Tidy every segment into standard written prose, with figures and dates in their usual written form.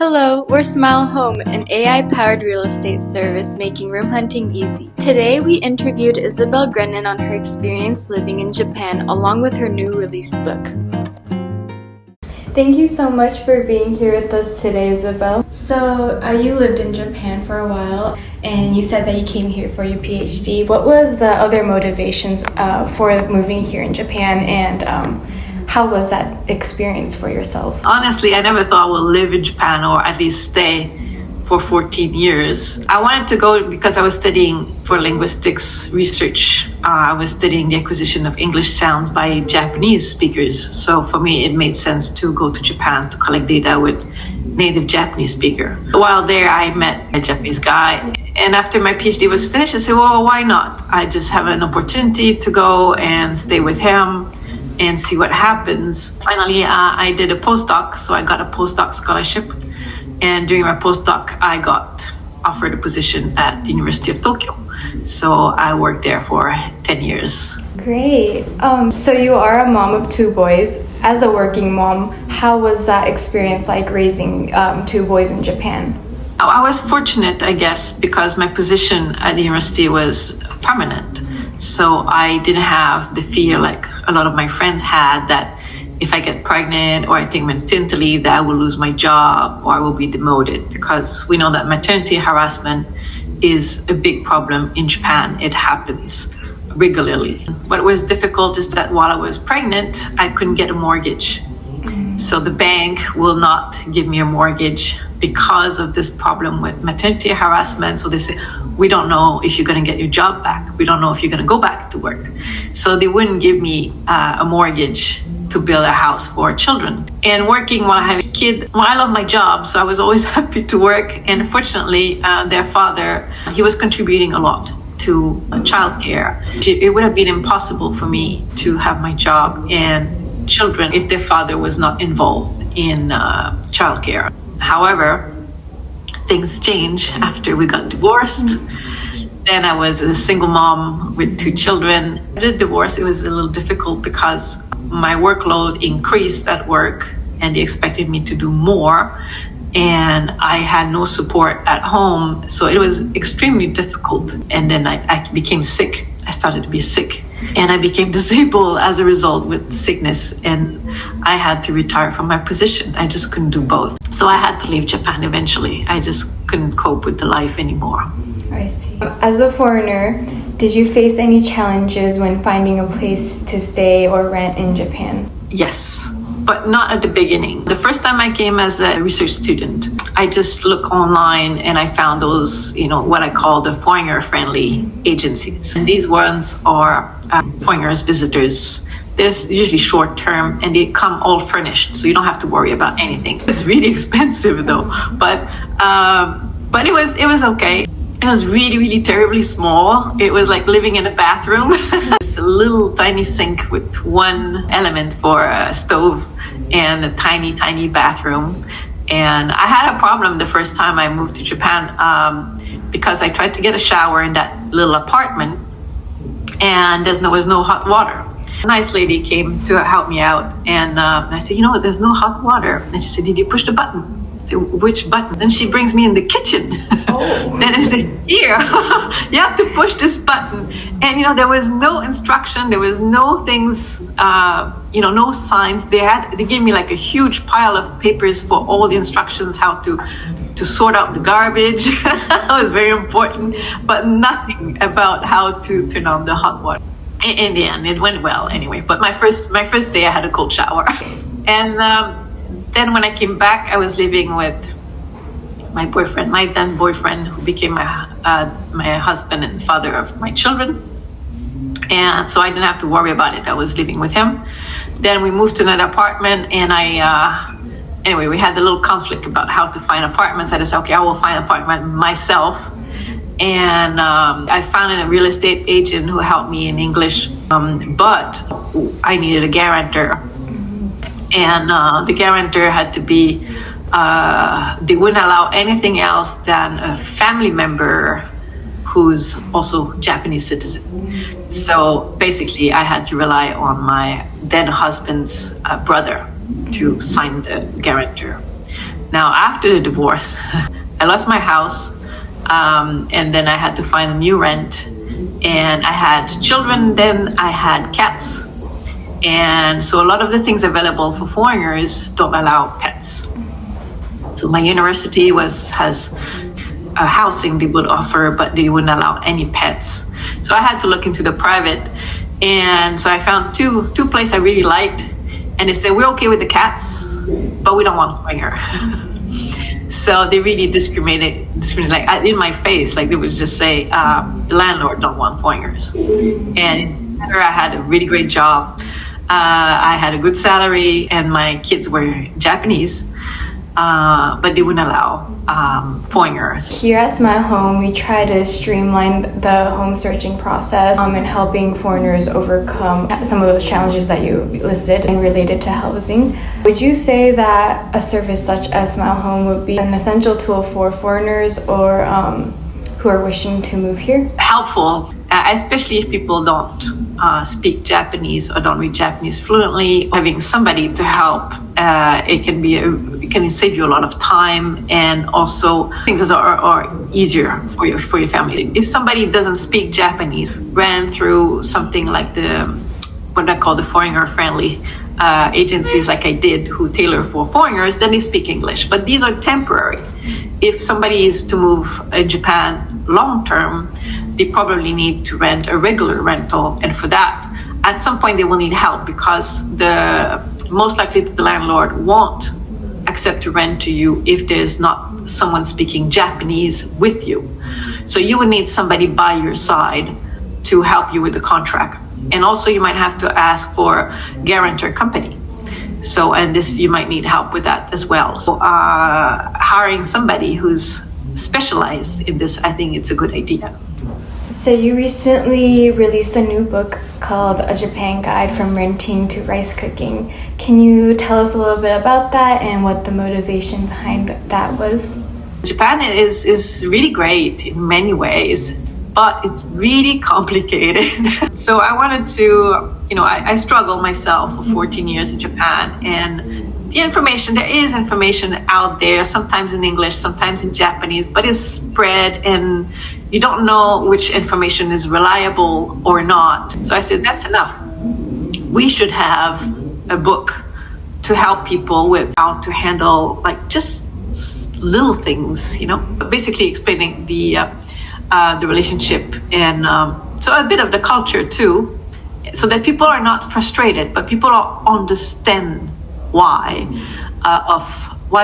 Hello, we're SmileHome, an AI-powered real estate service making room hunting easy. Today, we interviewed Izabelle Grennan on her experience living in Japan, along with her new released book. Thank you so much for being here with us today, Izabelle. So, you lived in Japan for a while, and you said that you came here for your PhD. What was the other motivations for moving here in Japan, and how was that experience for yourself? Honestly, I never thought I would live in Japan or at least stay for 14 years. I wanted to go because I was studying for linguistics research. I was studying the acquisition of English sounds by Japanese speakers. So for me, it made sense to go to Japan to collect data with native Japanese speaker. While there, I met a Japanese guy. And after my PhD was finished, I said, well, why not? I just have an opportunity to go and stay with him and see what happens. Finally, I did a postdoc, so I got a postdoc scholarship. And during my postdoc, I got offered a position at the University of Tokyo. So I worked there for 10 years. Great. So you are a mom of two boys. As a working mom, how was that experience like raising two boys in Japan? I was fortunate, I guess, because my position at the university was permanent. So I didn't have the fear like a lot of my friends had that if I get pregnant or I take maternity leave that I will lose my job or I will be demoted, because we know that maternity harassment is a big problem in Japan. It happens regularly. What was difficult is that while I was pregnant, I couldn't get a mortgage. So the bank will not give me a mortgage because of this problem with maternity harassment. So they say, we don't know if you're going to get your job back. We don't know if you're going to go back to work. So they wouldn't give me a mortgage to build a house for children. And working while I have a kid, well, I love my job, so I was always happy to work. And fortunately, their father, he was contributing a lot to childcare. It would have been impossible for me to have my job and children if their father was not involved in childcare. However, things changed after we got divorced. Then I was a single mom with two children. After the divorce, it was a little difficult because my workload increased at work and they expected me to do more. And I had no support at home. So it was extremely difficult. And then I became sick. I started to be sick. And I became disabled as a result with sickness. And I had to retire from my position. I just couldn't do both. So I had to leave Japan eventually. I just couldn't cope with the life anymore. I see. As a foreigner, did you face any challenges when finding a place to stay or rent in Japan? Yes, but not at the beginning. The first time I came as a research student, I just looked online and I found those, what I call the foreigner-friendly agencies. And these ones are foreigners, visitors. There's usually short term and they come all furnished, so you don't have to worry about anything. It's really expensive though, but it was okay. It was really, really terribly small. It was like living in a bathroom. It's a little tiny sink with one element for a stove and a tiny, tiny bathroom. And I had a problem the first time I moved to Japan because I tried to get a shower in that little apartment and there was no hot water. A nice lady came to help me out and I said, there's no hot water. And she said, did you push the button? I said, which button? Then she brings me in the kitchen. Oh. Then I said, here, you have to push this button. And there was no instruction, there was no things, no signs. They gave me like a huge pile of papers for all the instructions, how to sort out the garbage. That was very important, but nothing about how to turn on the hot water. In the end, it went well anyway. But my first day, I had a cold shower. And then when I came back, I was living with my boyfriend, my then boyfriend, who became my husband and father of my children. And so I didn't have to worry about it. I was living with him. Then we moved to another apartment, and anyway, we had a little conflict about how to find apartments. I decided, okay, I will find an apartment myself. And I found a real estate agent who helped me in English, but I needed a guarantor. And the guarantor had to be, they wouldn't allow anything else than a family member who's also Japanese citizen. So basically I had to rely on my then husband's brother to sign the guarantor. Now, after the divorce, I lost my house, and then I had to find a new rent. And I had children, then I had cats. And so a lot of the things available for foreigners don't allow pets. So my university has a housing they would offer, but they wouldn't allow any pets. So I had to look into the private. And so I found two places I really liked. And they said, we're okay with the cats, but we don't want foreigner. So they really discriminate like in my face. Like they would just say, the landlord don't want foreigners. And I had a really great job. I had a good salary, and my kids were Japanese, but they wouldn't allow foreigners. Here at SmileHome, we try to streamline the home searching process and helping foreigners overcome some of those challenges that you listed and related to housing. Would you say that a service such as SmileHome would be an essential tool for foreigners or who are wishing to move here? Helpful, especially if people don't speak Japanese or don't read Japanese fluently. Having somebody to help, it can save you a lot of time, and also things are easier for your family. If somebody doesn't speak Japanese, ran through something like what I call the foreigner-friendly agencies like I did, who tailor for foreigners, then they speak English. But these are temporary. If somebody is to move in Japan long-term, they probably need to rent a regular rental. And for that, at some point they will need help, because most likely the landlord won't accept to rent to you if there's not someone speaking Japanese with you. So you would need somebody by your side to help you with the contract. And also you might have to ask for guarantor company. So, and this, you might need help with that as well. So hiring somebody who's specialized in this, I think it's a good idea. So you recently released a new book called A Japan Guide from Renting to Rice Cooking. Can you tell us a little bit about that and what the motivation behind that was? Japan is really great in many ways, but it's really complicated. So I wanted to, I struggled myself for 14 years in Japan, and there is information out there, sometimes in English, sometimes in Japanese, but it's spread and you don't know which information is reliable or not. So I said, that's enough. We should have a book to help people with how to handle just little things, basically explaining the relationship and so a bit of the culture too, so that people are not frustrated, but people understand why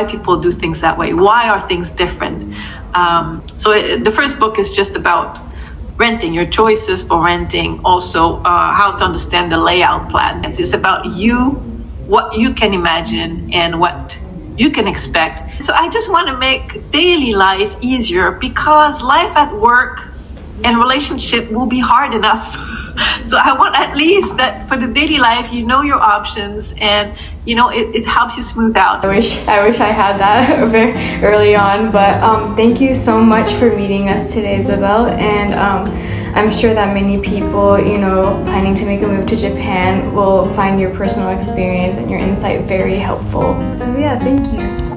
people do things that way. Why are things different? So the first book is just about renting, your choices for renting, also how to understand the layout plan. It's about you, what you can imagine and what you can expect. So I just want to make daily life easier, because life at work and relationship will be hard enough. So I want at least that for the daily life, your options, and it helps you smooth out. I wish I had that very early on, but thank you so much for meeting us today, Izabelle, and I'm sure that many people, planning to make a move to Japan will find your personal experience and your insight very helpful. So yeah, thank you.